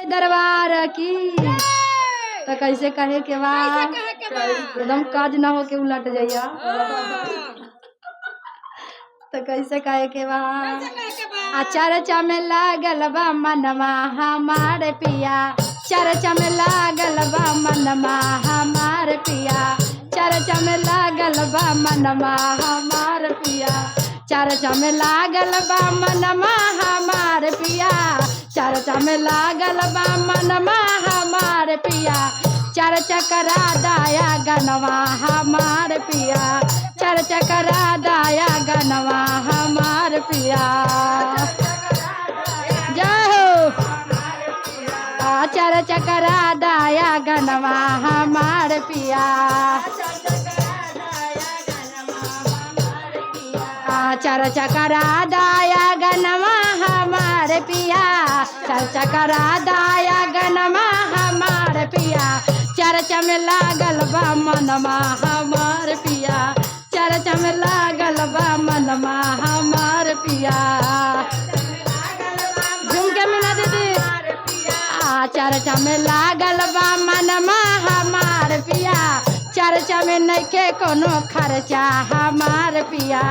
दरबार की। तो कैसे कहे के बा एकदम काज ना हो के उलट जाइया। तो कैसे कहे के बा चर्चा में लागल बा मनवा हमार पिया, चर्चा में लागल बा मनवा हमार पिया, चर्चा में लागल बा मनवा हमार पिया, चर्चा में लागल बा मनवा हमार पिया, चर्चा में लागल बा मनवा हमार पिया, चर्चा करा दाया गनवा हमार पिया, चर्चा करा दाया गनवा हमार पिया। जय हो चर्चा करा दाया गनवा हमार पिया, चर्चा करा दाया गनवा हमार पिया, चर्चा करा दाया गनवा हमार पिया, चर्चा में लागल बा मनवा हमार पिया, चर्चा में लागल बा मनवा हमार पिया। झूम के मिला दीदी। चर्चा में लागल बा मनवा हमार पिया, चर्चा में नइखे कोनो खर्चा हमार पिया,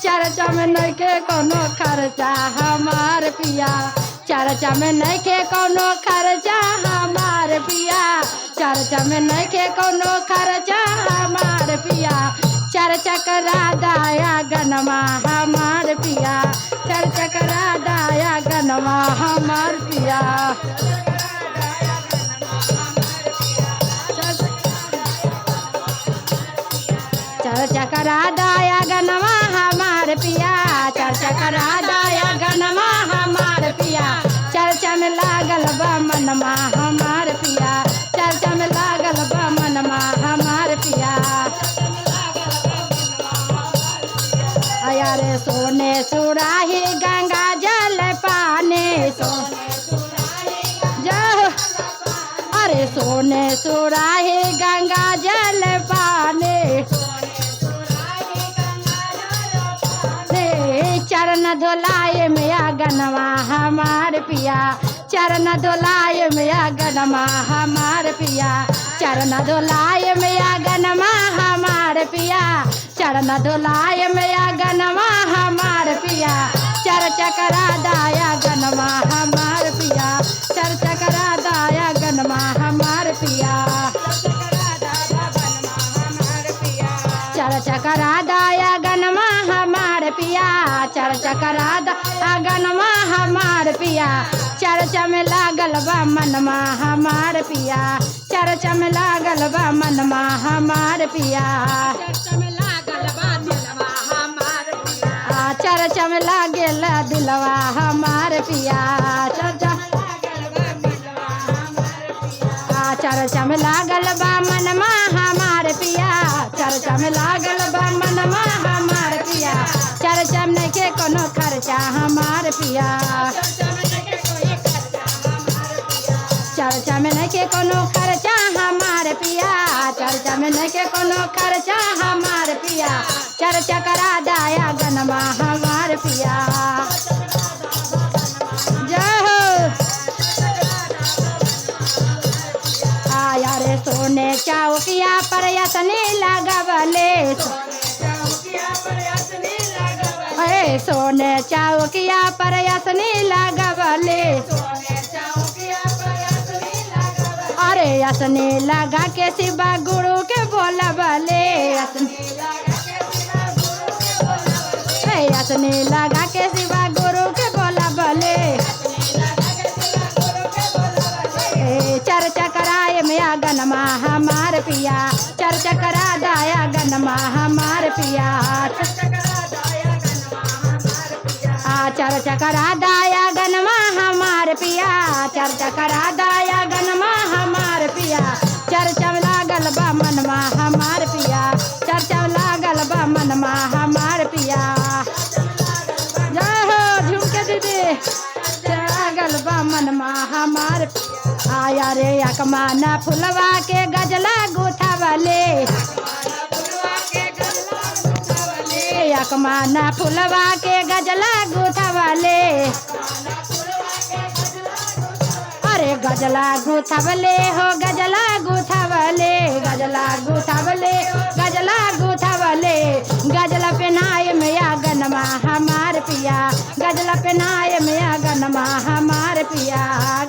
चर्चा में नइखे कोनो खर्चा हमार पिया, चर्चा में नइखे कोनो खर्चा हमार पिया, चर्चा में नइखे कोनो खर्चा हमार पिया, चर्चा करा दाया गनवा हमार पिया, चर्चा करा दाया गनवा हमार पिया। चर्चा करा दाया गनवा हमार पिया, चर्चा करा दाया गनवा हमार पिया, चर्चा में लागल बा मनवा हमार पिया, चर्चा में लागल बा मनवा हमार पिया। अरे सोने सुराही गंगा जल पाने, अरे सोने सुराही गंगा जल पाने, चरण धोलाए मैया गनवा हमार पिया, चरण धोलाए मैया गनवा हमार पिया, चरण धोलाए मैया गनवा हमार पिया, चरण धोलाए मैया गनवा हमार पिया, चर्चा करा दाया गनवा हमार पिया, चर्चा करा दाया गनवा हमार पिया, चर्चा करा दाया गनवा हमार पिया, चर्चा करा दाया गनवा हमार पिया, चर्चा में लागल बा मनवा हमार पिया, चर्चा में लागल बा मनवा हमार पिया, चर्चा में लागल बा दिलवा हमार पिया, चर्चा में लागल दिलवा हमार पिया, चर्चा में लागल बा मनवा हमार पिया, चर्चा में लागल बा मनवा हमार पिया, चर्चा में नइखे कोनो खर्चा हमार पिया, चर्चा में नइखे कोनो खर्चा हमार पिया, चर्चा में नइखे कोनो खर्चा हमार पिया, चर्चा करा दाया गनवा हमार पिया। जय हो रे सोने चौकिया पर यसने लगवले, सोने चौकिया पर यसने लगवले, अरे यसने लगा के शिवा गुरु के बोलबले, यसने लगा के शिवा गुरु के बोलबले, चर्चा कराए मैया गनमा हमार पिया, चर्चा करा दाया गनमा हमार पिया, चर्चा करा दाया गनमा हमार पिया, चर्चा करा दाया गनमा हमार पिया, चर्चा में लागल बा मनवा हमार पिया, चर्चा में लागल बा मनवा हमार पिया। जय हो झुमके दीदी। लागल बा मनवा हमार आया रे अकमाना फुलवा के गजला गुथावले, अकमाना फुलवा के गजला गुथावले, अरे गजला गुथवले हो गजला गुथवले, गजला गुथवले, गजला गुथवले, गजला पहनाए मैया गनमा हमार पिया, गजला पहनाए मैया गनमा हमार पिया,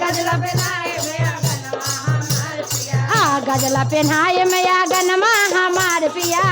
गजला पहनाए मैया गनमा हमार पिया, गजला पहनाए मैया गनमा हमार पिया,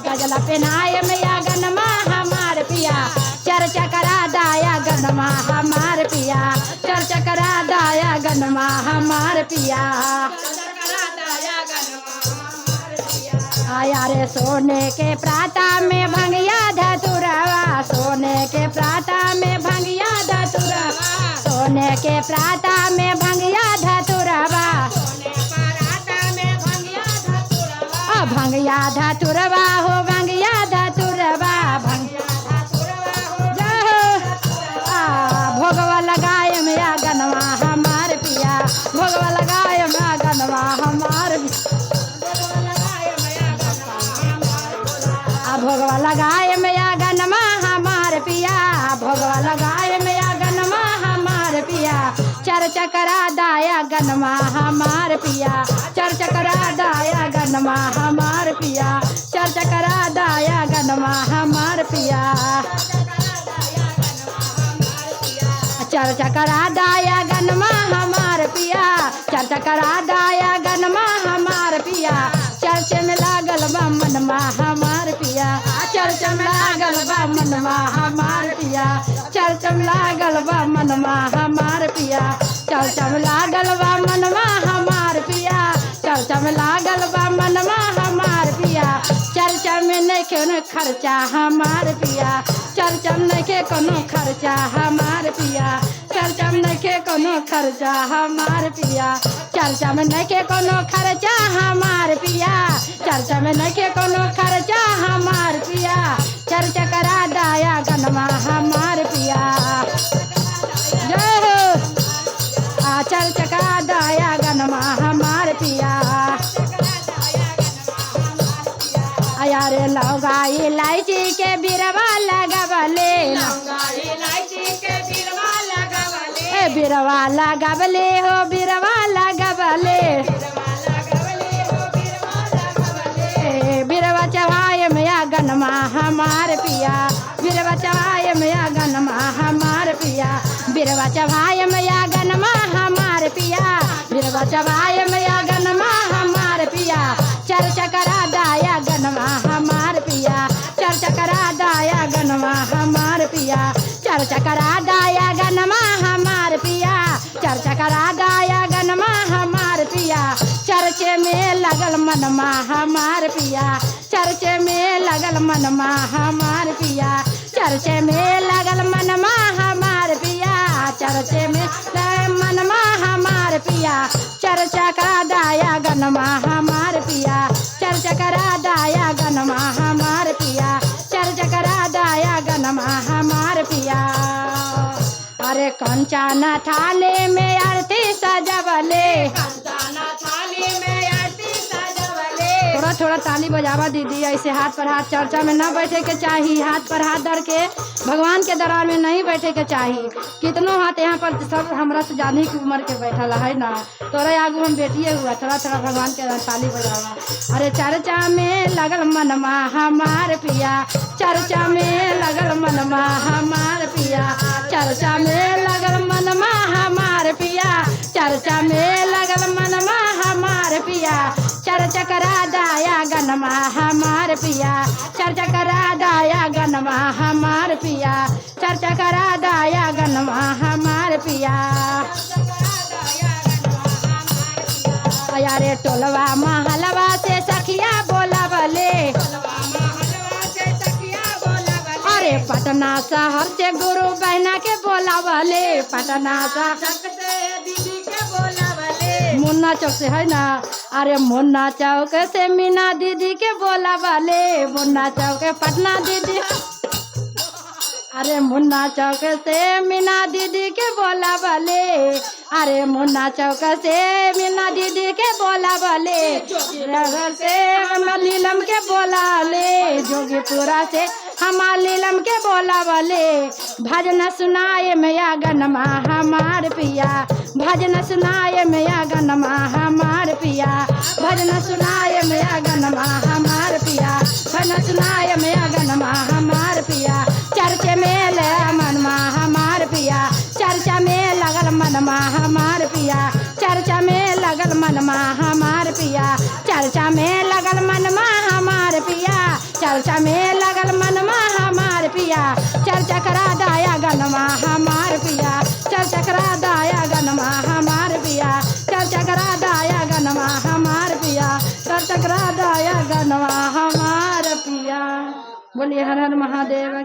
गजला पहनाए मैया गनमा हमार पिया, चर्चा करा दाया गनमा हमार पिया, चर्चा करा दाया गनमा हमार पिया। आया रे सोने के प्राता में भंगिया धतुरवा, सोने के प्राता में भंगिया धतुरवा, सोने के प्राता में भंगिया धतुरवा, भंगिया धतुरवा हो भंगिया धतुरवा, भोगवा लगाए मैया गनवा हमार पिया, भोगवा लगाए मैया गनवा हमार, भोगवा लगाए मैया गनमा हमार पिया, भोगवा लगाए मैया गनमा हमार पिया, चर्चा करा दाया गनमा हमार पिया, चर्चा करा दाया गनमा हमार पिया, चर्चा करा दाया गनमा हमार पिया, चर्चा करा दाया गनमा हमार पिया, चर्चा करा दाया गनमा हमार पिया, चर्चे में लागल बा मनमा हमार पिया, चर्चा में लागल बा मनमा हमार पिया, चर्चा में लागल बा मनमा हमार पिया, चर्चा में लागल बा मनमा हमार पिया, चर्चा में लागल बा मनमा हमार पिया, चर्चा में नहीं कोनो खर्चा हमार पिया, चर्चा में नहीं कोनो खर्चा हमार पिया, चर्चा में नहीं कोनो खर्चा हमार पिया, चर्चा में नहीं कोनो खर्चा हमार पिया, चर्चा में नहीं कोनो खर्चा हमार पिया, चर्चा करा दाया गनमा हमार पिया, जय हो चर्चा करा दाया गनमा हमार पिया। अरे लौंगा इलायची के बिरवा लगवले, लौंगा इलायची के बिरवा लगवले, बिरवा लगवले हो बिरवा लगवले, बिरवा चढ़ाए मैया गनमा हमार पिया, बिरवा चढ़ाए मैया गनमा हमार पिया, बिरवा चढ़ाए मैया गनमा हमार पिया, बिरवा चढ़ाए मैया गनमा हमार पिया, चर्चा करा दाया गनमा हमार पिया, चर्चा करा दाया गनमा हमार पिया, चर्चा करा दाया गनमा हमार पिया, चर्चा करा दाया गनमा हमार पिया, चर्चे में लगल मनमा हमार पिया, चर्चे में लगल मनमा हमार पिया, चर्चे में लगल मनमा हमार पिया, चर्चे में मनमा हमार पिया, चर्चा करा दाया गनमा हमार पिया, चर्चा करा दाया गनमा हमार पिया, चर्चा करा दाया गनमा हमार पिया। अरे कंचन थाली में आरती सजवले, थोड़ा थोड़ा ताली बजावा दीदी, ऐसे हाथ पर हाथ, चर्चा में न बैठे के चाहिए, हाथ पर हाथ धर के भगवान के दरबार में नहीं बैठे के चाहिए। कितनों हाथ यहाँ पर सब हमरा से जाने की उम्र के बैठल है ना, तोरा आगू हम बेटिए हुआ, थोड़ा थोड़ा भगवान के ताली बजावा। अरे चर्चा में लगल मनमा हमार पिया, चर्चा में लगल मनमा हमार पिया, चर्चा में लगल मनमा हमार पिया, चर्चा में लगल मनमा हमार पिया, चर्चा करा दाया गनमा हमार पिया, चर्चा करा दाया गनमा हमार पिया, चर्चा करा दाया गनमा हमार पिया। अरे टोलवा महलवा से सखिया बोलावले, अरे पटना शहर से गुरु बहना के बोलावले, पटना शहर से दीदी के बोलावले, मुन्ना चौक से है ना, अरे मुन्ना चौक से मीना दीदी के बोलावले, मुन्ना चौक पटना दीदी, अरे मुन्ना चौक से मीना दीदी के बोलावले, अरे मुन्ना चौक से मीना दीदी के बोलावले, से नीलम के बोलाले, जोगीपुरा से हमार लीलम के बोला वाले भजन सुनाए मैया गनमा हमार पिया भजन सुनाए मैया गनमा हमार पिया भजन सुनाए मैया गनमा हमार पिया भजन सुनाए मैया गनमा हमार पिया चर्चे में ले मनमा हमार पिया चर्चा में लगल मनमा हमार पिया चर्चा में लगल मनमा हमार पिया चर्चा में लगल मनमा हमार पिया चर्चा में लगल मनमा हमार पिया चर्चा करा दाया गनमा हमार पिया चर्चा करा दाया गनमा हमार पिया चर्चा करा दाया गनमा हमार पिया चर्चा करा दाया गनमा हमार पिया। बोलिए हर हर महादेव।